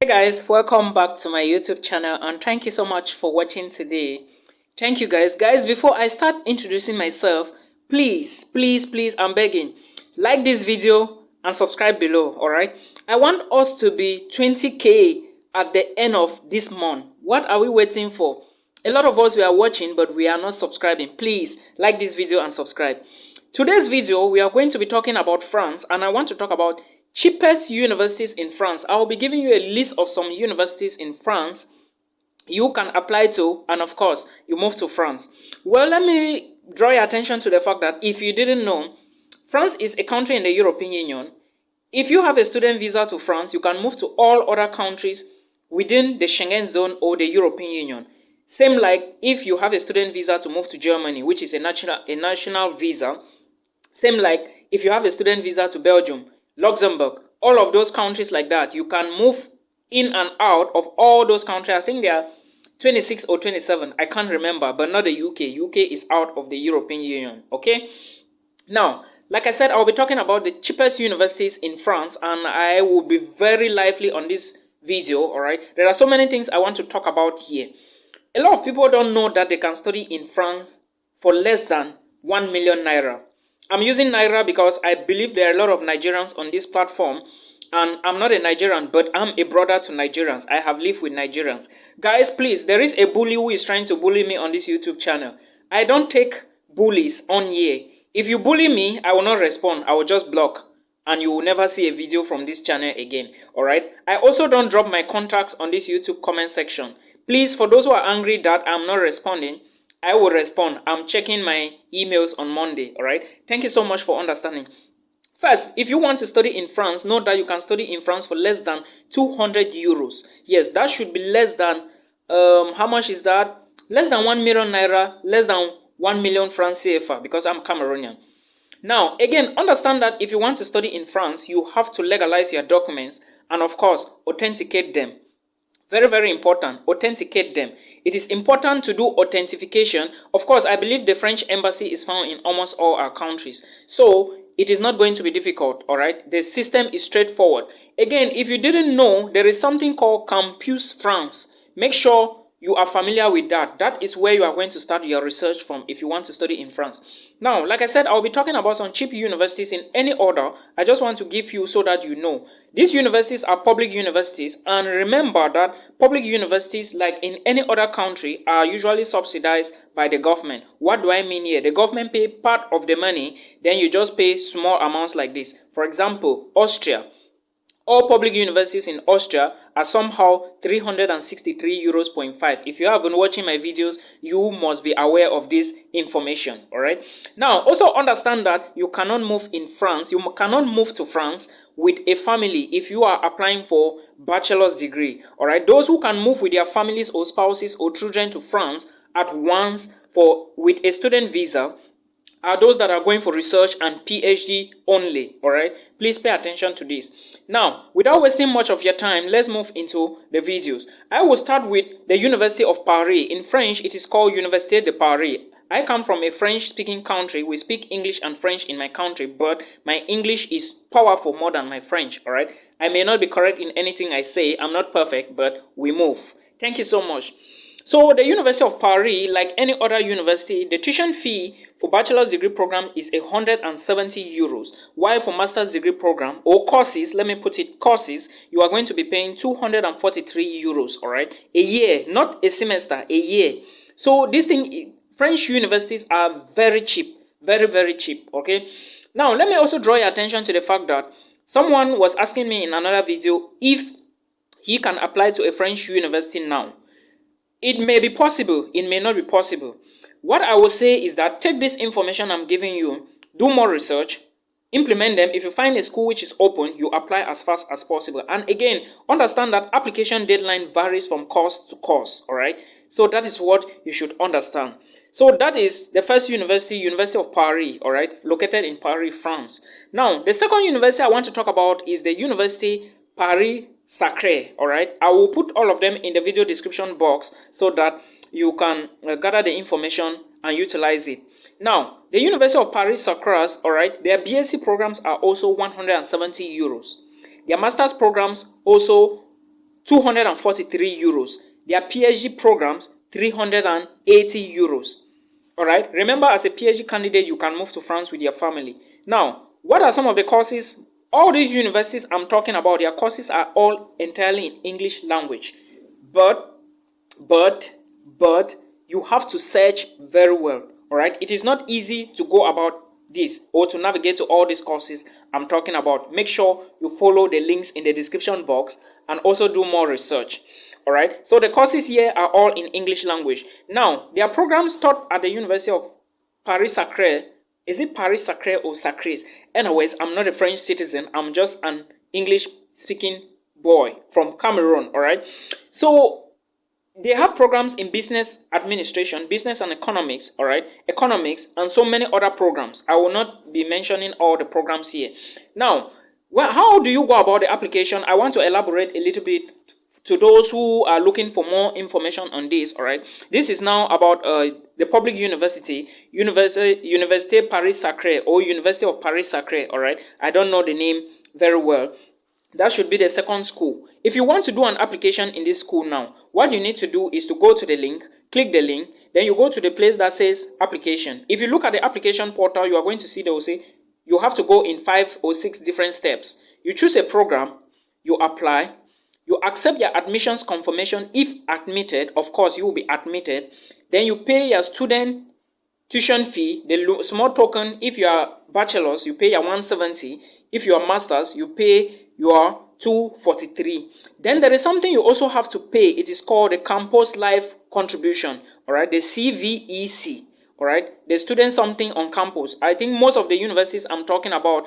Hey guys, welcome back to my YouTube channel and thank you so much for watching today. Thank you guys. Before I start introducing myself, please, I'm begging, like this video and subscribe below, alright? I want us to be 20k at the end of this month. What are we waiting for? A lot of us we are watching but we are not subscribing. Please like this video and subscribe. Today's video, we are going to be talking about France and I want to talk about cheapest universities in France. I will be giving you a list of some universities in France you can apply to, and of course, you move to France. Well, let me draw your attention to the fact that if you didn't know, France is a country in the European Union. If you have a student visa to France, you can move to all other countries within the Schengen zone or the European Union. Same like if you have a student visa to move to Germany, which is a national visa. Same like if you have a student visa to Belgium, Luxembourg, all of those countries like that, you can move in and out of all those countries. I think there are 26 or 27, I can't remember, but not the UK. UK is out of the European Union, okay? Now, like I said, I'll be talking about the cheapest universities in France, and I will be very lively on this video, alright? There are so many things I want to talk about here. A lot of people don't know that they can study in France for less than 1 million naira. I'm using Naira because I believe there are a lot of Nigerians on this platform, and I'm not a Nigerian, but I'm a brother to Nigerians. I have lived with Nigerians. Guys, please, there is a bully who is trying to bully me on this YouTube channel. I don't take bullies on here. If you bully me, I will not respond. I will just block, and you will never see a video from this channel again, alright? I also don't drop my contacts on this YouTube comment section. Please, for those who are angry that I'm not responding, I will respond. I'm checking my emails on Monday, alright? Thank you so much for understanding. First, if you want to study in France, know that you can study in France for less than 200 euros. Yes, that should be less than, how much is that? Less than 1 million naira, less than 1 million francs CFA, because I'm Cameroonian. Now, again, understand that if you want to study in France, you have to legalize your documents and, of course, authenticate them. Very, very important. Authenticate them. It is important to do authentication. Of course, I believe the French embassy is found in almost all our countries. So, it is not going to be difficult, alright? The system is straightforward. Again, if you didn't know, there is something called Campus France. Make sure you are familiar with that. That is where you are going to start your research from if you want to study in France. Now, like I said, I'll be talking about some cheap universities in any order. I just want to give you so that you know. These universities are public universities, and remember that public universities, like in any other country, are usually subsidized by the government. What do I mean here? The government pay part of the money, then you just pay small amounts like this. For example, Austria. All public universities in Austria are somehow 363 euros 0.5. If you have been watching my videos, you must be aware of this information, alright? Now, also understand that you cannot move in France. You cannot move to France with a family if you are applying for bachelor's degree, alright? Those who can move with their families or spouses or children to France at once with a student visa are those that are going for research and PhD only, alright? Please pay attention to this. Now, without wasting much of your time, let's move into the videos. I will start with the University of Paris. In French, it is called Université de Paris. I come from a French-speaking country. We speak English and French in my country, but my English is powerful more than my French, alright? I may not be correct in anything I say. I'm not perfect, but we move. Thank you so much. So the University of Paris, like any other university, the tuition fee for bachelor's degree program is 170 euros, while for master's degree program or courses, let me put it courses, you are going to be paying 243 euros, all right, a year, not a semester, a year. So this thing, French universities are very cheap, very, very cheap, okay. Now, let me also draw your attention to the fact that someone was asking me in another video if he can apply to a French university now. It may be possible, it may not be possible. What I will say is that take this information I'm giving you, do more research, implement them. If you find a school which is open, you apply as fast as possible. And again, understand that application deadline varies from course to course, alright? So that is what you should understand. So that is the first university, University of Paris, alright, located in Paris, France. Now, the second university I want to talk about is the University Paris-Saclay, alright? I will put all of them in the video description box so that you can gather the information and utilize it. Now, the University of Paris-Saclay, alright, their BSc programs are also 170 euros. Their master's programs also 243 euros. Their PhD programs, 380 euros. All right. Remember, as a PhD candidate, you can move to France with your family. Now, what are some of the courses? All these universities I'm talking about, their courses are all entirely in English language. But you have to search very well. All right. It is not easy to go about this or to navigate to all these courses I'm talking about. Make sure you follow the links in the description box and also do more research. All right. So the courses here are all in English language. Now, there are programs taught at the University of Paris-Saclay. Is it Paris-Saclay or Sacre? Anyways, I'm not a French citizen. I'm just an English-speaking boy from Cameroon. All right. So they have programs in business administration, business and economics, all right, economics, and so many other programs. I will not be mentioning all the programs here. Now, how do you go about the application? I want to elaborate a little bit to those who are looking for more information on this, all right. This is now about the public university, Université Paris-Saclay or University of Paris-Saclay, all right. I don't know the name very well. That should be the second school. If you want to do an application in this school now, what you need to do is to go to the link, click the link, then you go to the place that says application. If you look at the application portal, you are going to see they will say you have to go in 5 or 6 different steps. You choose a program, you apply, you accept your admissions confirmation. If admitted, of course, you will be admitted. Then you pay your student tuition fee, the small token. If you are bachelors, you pay your 170. If you are masters, you pay your 243. Then there is something you also have to pay. It is called the campus life contribution, all right, the CVEC, all right, the student something on campus. I think most of the universities I'm talking about,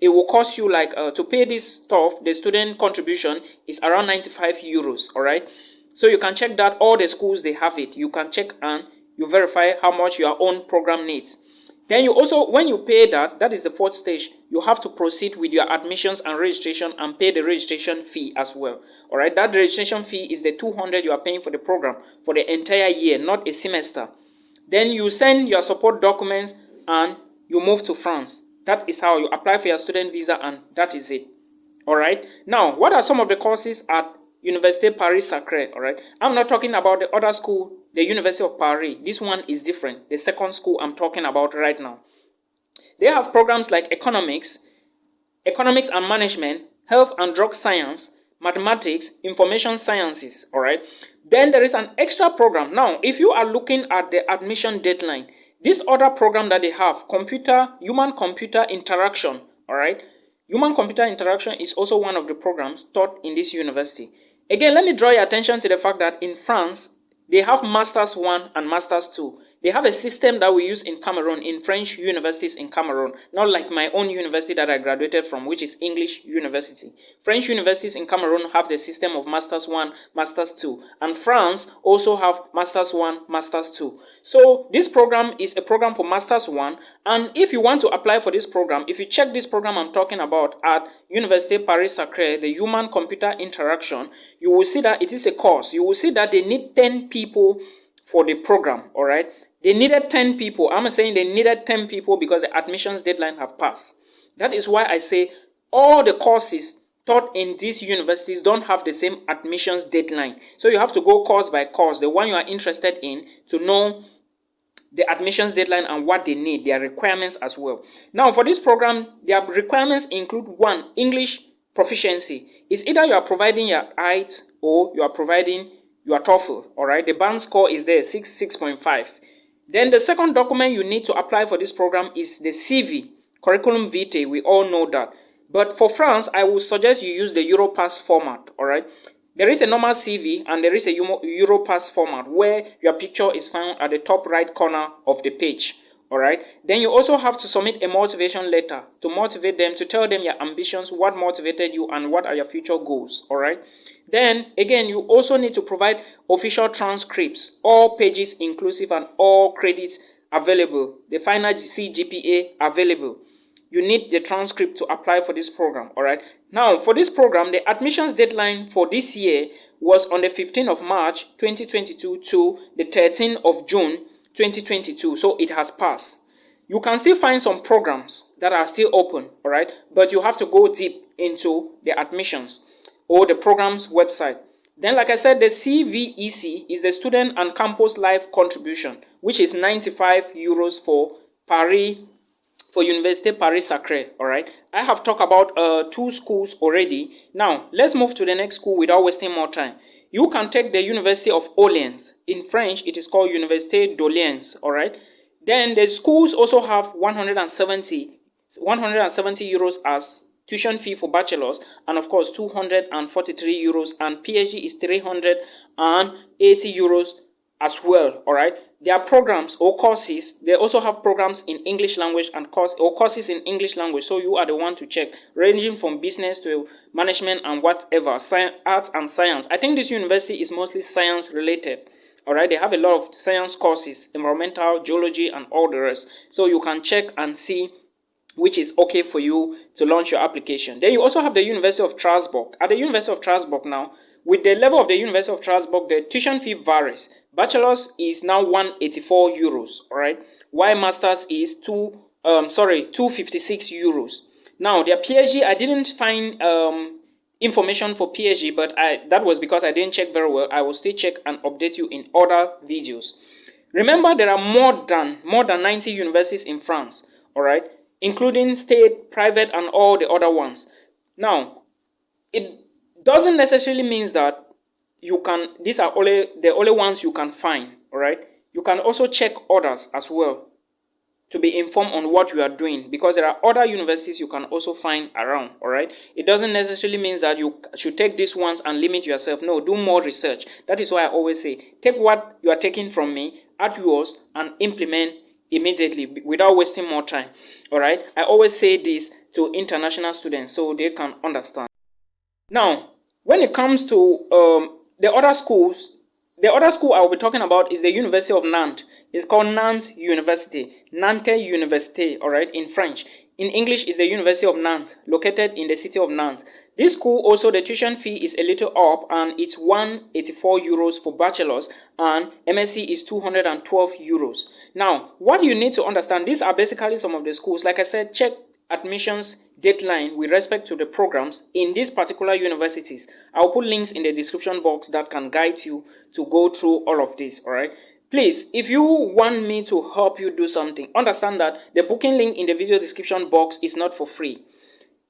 it will cost you like to pay this stuff. The student contribution is around 95 euros, all right. So you can check that. All the schools, they have it. You can check and you verify how much your own program needs. Then you also, when you pay that, that is the fourth stage, you have to proceed with your admissions and registration and pay the registration fee as well. All right, that registration fee is the 200 you are paying for the program for the entire year, not a semester. Then you send your support documents and you move to France. That is how you apply for your student visa, and that is it. All right. Now, what are some of the courses at Université Paris-Saclay? All right. I'm not talking about the other school, the University of Paris. This one is different. The second school I'm talking about right now. They have programs like economics and management, health and drug science, mathematics, information sciences. All right. Then there is an extra program. Now, if you are looking at the admission deadline, this other program that they have, human-computer interaction. All right. Human-computer interaction is also one of the programs taught in this university. Again, let me draw your attention to the fact that in France, they have Masters 1 and Masters 2. They have a system that we use in Cameroon, in French universities in Cameroon, not like my own university that I graduated from, which is English University. French universities in Cameroon have the system of Masters 1, Masters 2. And France also have Masters 1, Masters 2. So this program is a program for Masters 1. And if you want to apply for this program, if you check this program I'm talking about at Université Paris-Saclay, the human-computer interaction, you will see that it is a course. You will see that they need 10 people for the program, all right? They needed 10 people. I'm saying they needed 10 people because the admissions deadline have passed. That is why I say all the courses taught in these universities don't have the same admissions deadline. So you have to go course by course, the one you are interested in, to know the admissions deadline and what they need, their requirements as well. Now, for this program, their requirements include 1, English proficiency. It's either you are providing your IELTS or you are providing your TOEFL, all right? The band score is there, 6.5. Then the second document you need to apply for this program is the CV, curriculum vitae. We all know that. But for France, I would suggest you use the Europass format, all right? There is a normal CV and there is a Europass format where your picture is found at the top right corner of the page, all right? Then you also have to submit a motivation letter to motivate them, to tell them your ambitions, what motivated you, and what are your future goals, all right? Then, again, you also need to provide official transcripts, all pages inclusive and all credits available, the final CGPA available. You need the transcript to apply for this program, all right? Now, for this program, the admissions deadline for this year was on the 15th of March, 2022 to the 13th of June, 2022. So it has passed. You can still find some programs that are still open, all right? But you have to go deep into the admissions. or the program's website. Then, like I said, the CVEC is the Student and Campus Life Contribution, which is 95 euros for Université Paris-Saclay. All right, I have talked about 2 schools already. Now, let's move to the next school without wasting more time. You can take the University of Orléans. In French, it is called Université d'Orléans. All right. Then the schools also have 170 euros as tuition fee for bachelors, and of course 243 euros, and PhD is 380 euros as well. All right, their programs or courses, they also have programs in English language and courses in English language, so you are the one to check, ranging from business to management and whatever, arts and science. I think this university is mostly science related. All right, they have a lot of science courses, environmental, geology, and all the rest, so you can check and see which is okay for you to launch your application. Then you also have the University of Strasbourg. At the University of Strasbourg now, with the level of the University of Strasbourg, the tuition fee varies. Bachelor's is now 184 euros, all right, while master's is 256 euros. Now their PhD, I didn't find information for PhD, but that was because I didn't check very well. I will still check and update you in other videos. Remember, there are more than 90 universities in France, all right, including state, private, and all the other ones. Now, it doesn't necessarily mean that these are the only ones you can find, all right? You can also check others as well to be informed on what you are doing, because there are other universities you can also find around, all right? It doesn't necessarily mean that you should take these ones and limit yourself. No, do more research. That is why I always say, take what you are taking from me, add yours, and implement immediately without wasting more time. All right, I always say this to international students so they can understand. Now, when it comes to the other school I will be talking about is the University of Nantes. It's called Nantes University, Nantes University, all right, in French. In English is the University of Nantes, located in the city of Nantes. This school also, the tuition fee is a little up, and it's 184 euros for bachelors, and MSc is 212 euros. Now, what you need to understand, these are basically some of the schools. Like I said, check admissions deadline with respect to the programs in these particular universities. I'll put links in the description box that can guide you to go through all of this, all right? Please, if you want me to help you do something, understand that the booking link in the video description box is not for free.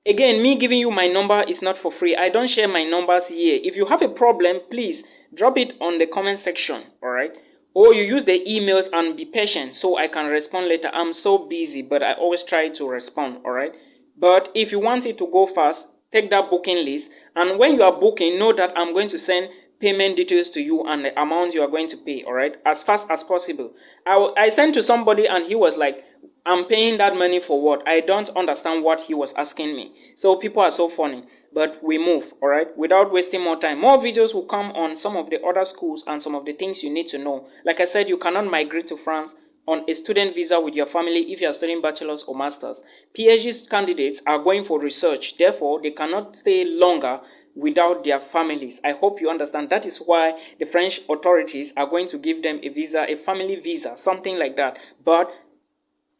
Again, me giving you my number is not for free. I don't share my numbers here. If you have a problem, please drop it on the comment section, all right? Or you use the emails, and be patient so I can respond later. I'm so busy, but I always try to respond, all right? But if you want it to go fast, take that booking list, and when you are booking, know that I'm going to send payment details to you and the amount you are going to pay, all right, as fast as possible. I sent to somebody and he was like, I'm paying that money for what? I don't understand what he was asking me. So people are so funny, but we move, all right, without wasting more time. More videos will come on some of the other schools and some of the things you need to know. Like I said, you cannot migrate to France on a student visa with your family if you are studying bachelor's or master's. PhD candidates are going for research, therefore they cannot stay longer without their families. I hope you understand. That is why the French authorities are going to give them a visa, a family visa, something like that. But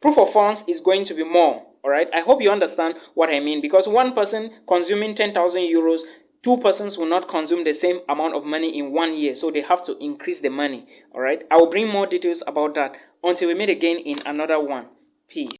proof of funds is going to be more, all right? I hope you understand what I mean, because one person consuming 10,000 euros, 2 persons will not consume the same amount of money in 1 year, so they have to increase the money, all right? I will bring more details about that until we meet again in another one. Peace.